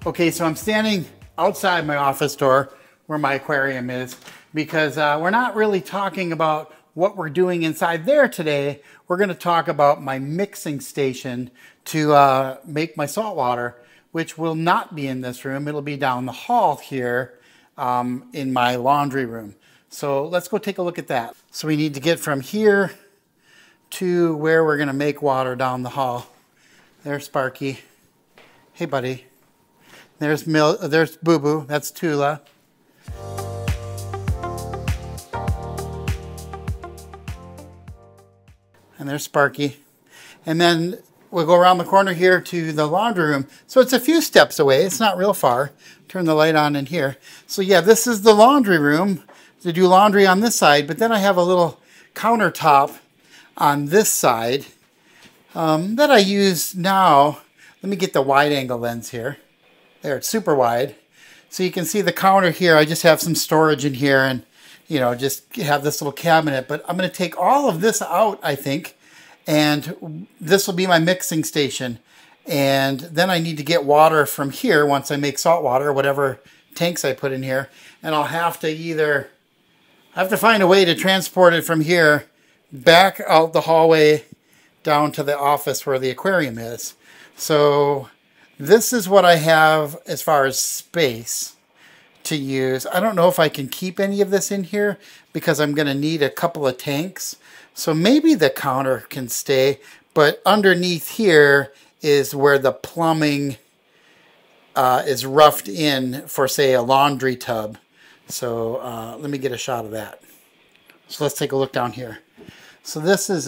Okay, so I'm standing outside my office door where my aquarium is because we're not really talking about what we're doing inside there today. We're going to talk about my mixing station to make my salt water, which will not be in this room. It'll be down the hall here in my laundry room. So let's go take a look at that. So we need to get from here to where we're going to make water down the hall. There's Sparky. Hey, buddy. There's Boo Boo. That's Tula. And there's Sparky. And then we'll go around the corner here to the laundry room. So it's a few steps away. It's not real far. Turn the light on in here. So yeah, this is the laundry room to do laundry on this side. But then I have a little countertop on this side that I use now. Let me get the wide angle lens here. There, it's super wide. So you can see the counter here. I just have some storage in here and, you know, just have this little cabinet. But I'm going to take all of this out, I think, and this will be my mixing station. And then I need to get water from here once I make salt water, or whatever tanks I put in here. And I'll have to find a way to transport it from here back out the hallway down to the office where the aquarium is. So this is what I have as far as space to use. I don't know if I can keep any of this in here because I'm going to need a couple of tanks. So maybe the counter can stay, but underneath here is where the plumbing is roughed in for, say, a laundry tub. So let me get a shot of that. So let's take a look down here. So this is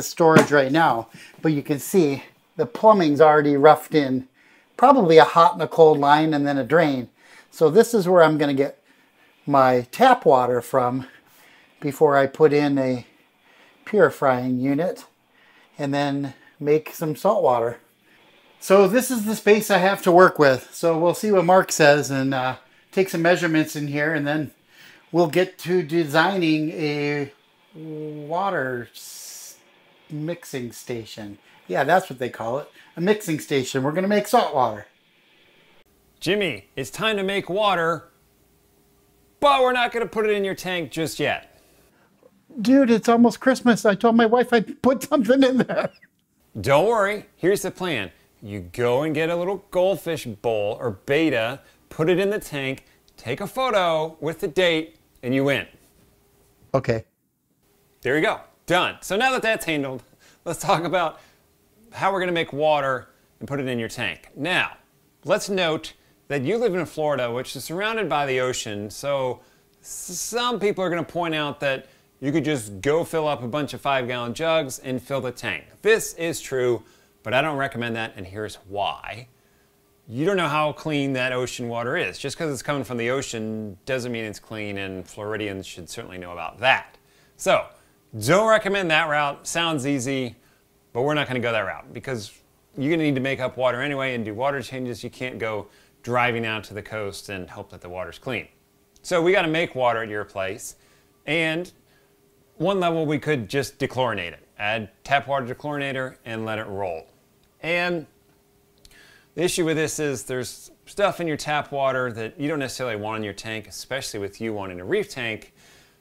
storage right now, but you can see the plumbing's already roughed in, probably a hot and a cold line and then a drain. So this is where I'm going to get my tap water from before I put in a purifying unit and then make some salt water. So this is the space I have to work with. So we'll see what Mark says and take some measurements in here, and then we'll get to designing a water mixing station. Yeah, that's what they call it. A mixing station. We're going to make salt water. Jimmy, it's time to make water, but we're not going to put it in your tank just yet. Dude, it's almost Christmas. I told my wife I'd put something in there. Don't worry. Here's the plan. You go and get a little goldfish bowl or beta, put it in the tank, take a photo with the date, and you win. Okay. There you go. Done. So now that that's handled, let's talk about how we're going to make water and put it in your tank. Now, let's note that you live in Florida, which is surrounded by the ocean, so some people are going to point out that you could just go fill up a bunch of 5-gallon jugs and fill the tank. This is true, but I don't recommend that, and here's why. You don't know how clean that ocean water is. Just because it's coming from the ocean doesn't mean it's clean, and Floridians should certainly know about that. So, don't recommend that route. Sounds easy, but we're not going to go that route because you're going to need to make up water anyway and do water changes. You can't go driving out to the coast and hope that the water's clean. So we got to make water at your place, and one level we could just dechlorinate it. Add tap water dechlorinator and let it roll. And the issue with this is there's stuff in your tap water that you don't necessarily want in your tank, especially with you wanting a reef tank.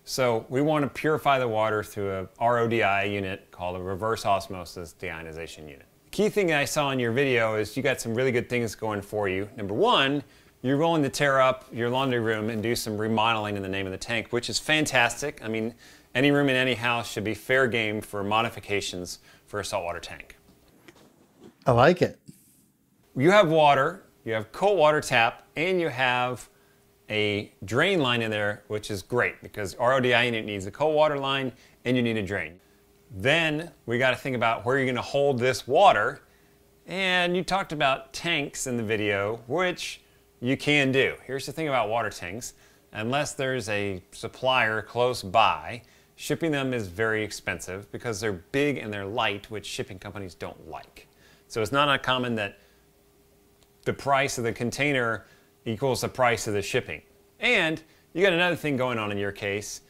So we want to purify the water through a RODI unit called a reverse osmosis deionization unit. The key thing I saw in your video is you got some really good things going for you. Number one, you're willing to tear up your laundry room and do some remodeling in the name of the tank, which is fantastic. I mean, any room in any house should be fair game for modifications for a saltwater tank. I like it. You have water, you have cold water tap, and you have a drain line in there, which is great because RODI unit needs a cold water line and you need a drain. Then we got to think about where you're going to hold this water. And you talked about tanks in the video, which you can do. Here's the thing about water tanks. Unless there's a supplier close by, shipping them is very expensive because they're big and they're light, which shipping companies don't like. So it's not uncommon that the price of the container equals the price of the shipping. And you got another thing going on in your case.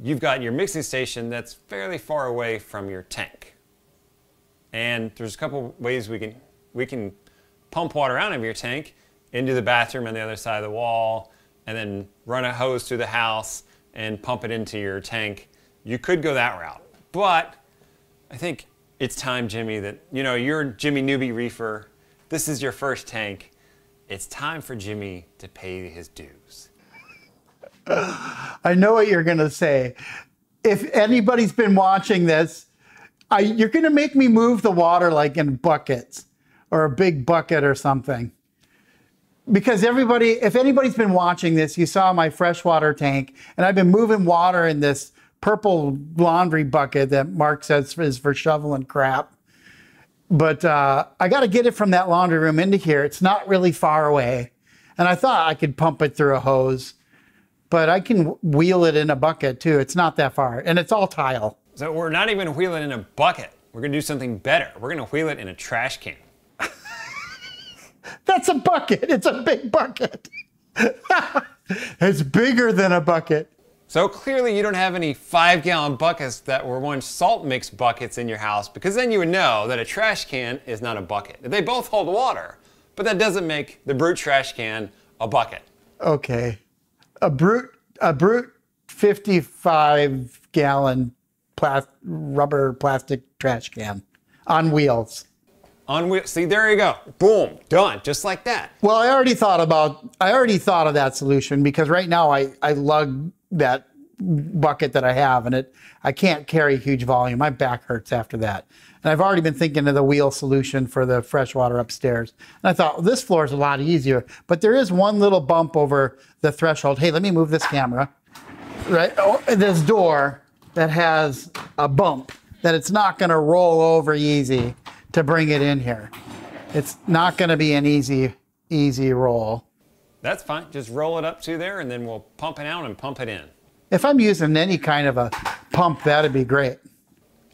You've got your mixing station that's fairly far away from your tank. And there's a couple ways we can pump water out of your tank into the bathroom on the other side of the wall, and then run a hose through the house and pump it into your tank. You could go that route, but I think it's time, Jimmy, that, you know, you're Jimmy Newbie Reefer. This is your first tank. It's time for Jimmy to pay his dues. I know what you're going to say. If anybody's been watching this, you're going to make me move the water like in buckets or a big bucket or something. Because if anybody's been watching this, you saw my freshwater tank, and I've been moving water in this purple laundry bucket that Mark says is for shoveling crap. But I got to get it from that laundry room into here. It's not really far away. And I thought I could pump it through a hose, but I can wheel it in a bucket too. It's not that far, and it's all tile. So we're not even gonna wheel it in a bucket. We're gonna do something better. We're gonna wheel it in a trash can. That's a bucket. It's a big bucket. It's bigger than a bucket. So clearly you don't have any 5-gallon buckets that were once salt mix buckets in your house, because then you would know that a trash can is not a bucket. They both hold water, but that doesn't make the Brute trash can a bucket. Okay. A Brute 55-gallon rubber plastic trash can on wheels. On wheels. See, there you go. Boom, done, just like that. Well, I already thought of that solution, because right now I lug that bucket that I have, and I can't carry huge volume. My back hurts after that. And I've already been thinking of the wheel solution for the freshwater upstairs. And I thought, well, this floor is a lot easier, but there is one little bump over the threshold. Hey, let me move this camera. Right, this door that has a bump that it's not going to roll over easy to bring it in here. It's not going to be an easy roll. That's fine. Just roll it up to there, and then we'll pump it out and pump it in. If I'm using any kind of a pump, that'd be great.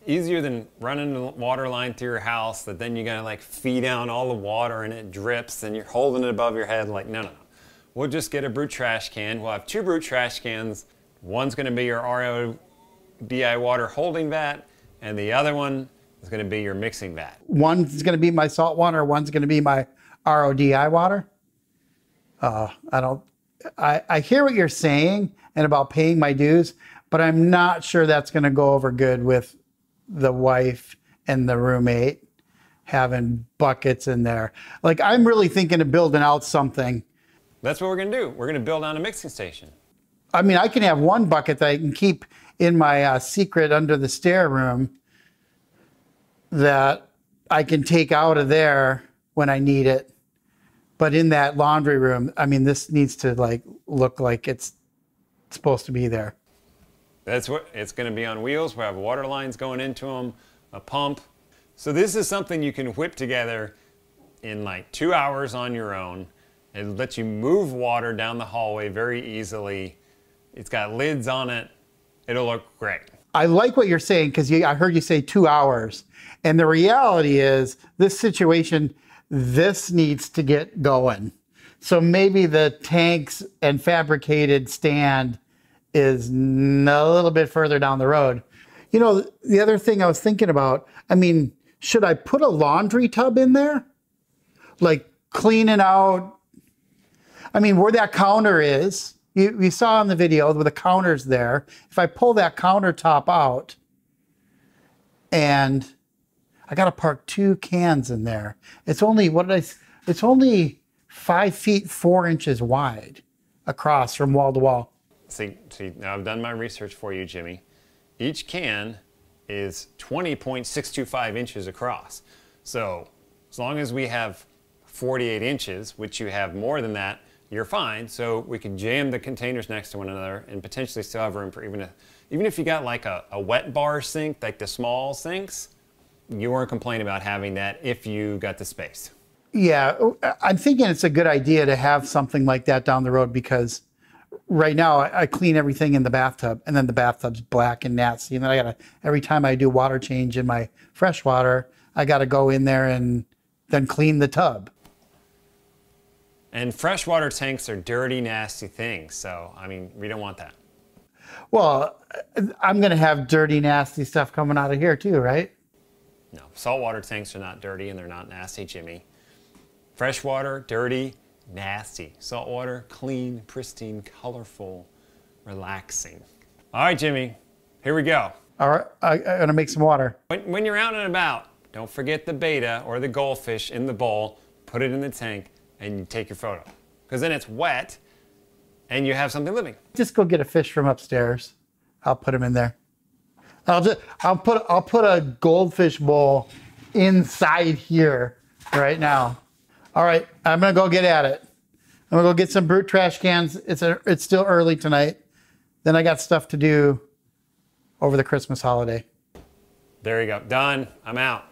Easier than running the water line through your house that then you gotta like feed out all the water and it drips and you're holding it above your head. Like, no. We'll just get a Brute trash can. We'll have 2 Brute trash cans. One's gonna be your RODI water holding vat, and the other one is gonna be your mixing vat. One's gonna be my salt water, one's gonna be my RODI water. I hear what you're saying and about paying my dues, but I'm not sure that's gonna go over good with the wife and the roommate having buckets in there. Like, I'm really thinking of building out something. That's what we're gonna do. We're gonna build out a mixing station. I mean, I can have one bucket that I can keep in my secret under the stair room that I can take out of there when I need it. But in that laundry room, I mean, this needs to like look like it's supposed to be there. That's what it's going to be on wheels. We'll have water lines going into them, a pump. So this is something you can whip together in like 2 hours on your own. It lets you move water down the hallway very easily. It's got lids on it. It'll look great. I like what you're saying, because I heard you say 2 hours. And the reality is, this situation, this needs to get going. So maybe the tanks and fabricated stand is a little bit further down the road. You know, the other thing I was thinking about, I mean, should I put a laundry tub in there? Like cleaning out, I mean, where that counter is, you saw in the video where the counter's there. If I pull that countertop out, and I got to park 2 cans in there. It's only, it's only 5 feet 4 inches wide across from wall to wall. See, now I've done my research for you, Jimmy. Each can is 20.625 inches across. So as long as we have 48 inches, which you have more than that, you're fine. So we can jam the containers next to one another and potentially still have room for even if you got like a wet bar sink, like the small sinks, you weren't complaining about having that if you got the space. Yeah, I'm thinking it's a good idea to have something like that down the road, because right now I clean everything in the bathtub, and then the bathtub's black and nasty, and then every time I do water change in my freshwater, I gotta go in there and then clean the tub. And freshwater tanks are dirty, nasty things, so I mean, we don't want that. Well, I'm gonna have dirty, nasty stuff coming out of here too, right? No, saltwater tanks are not dirty and they're not nasty, Jimmy. Freshwater, dirty, nasty. Saltwater, clean, pristine, colorful, relaxing. All right, Jimmy, here we go. All right, I'm gonna make some water. When you're out and about, don't forget the betta or the goldfish in the bowl, put it in the tank, and you take your photo. Because then it's wet, and you have something living. Just go get a fish from upstairs. I'll put him in there. I'll put a goldfish bowl inside here right now. All right, I'm gonna go get at it. I'm gonna go get some brute trash cans. It's still early tonight. Then I got stuff to do over the Christmas holiday. There you go, done, I'm out.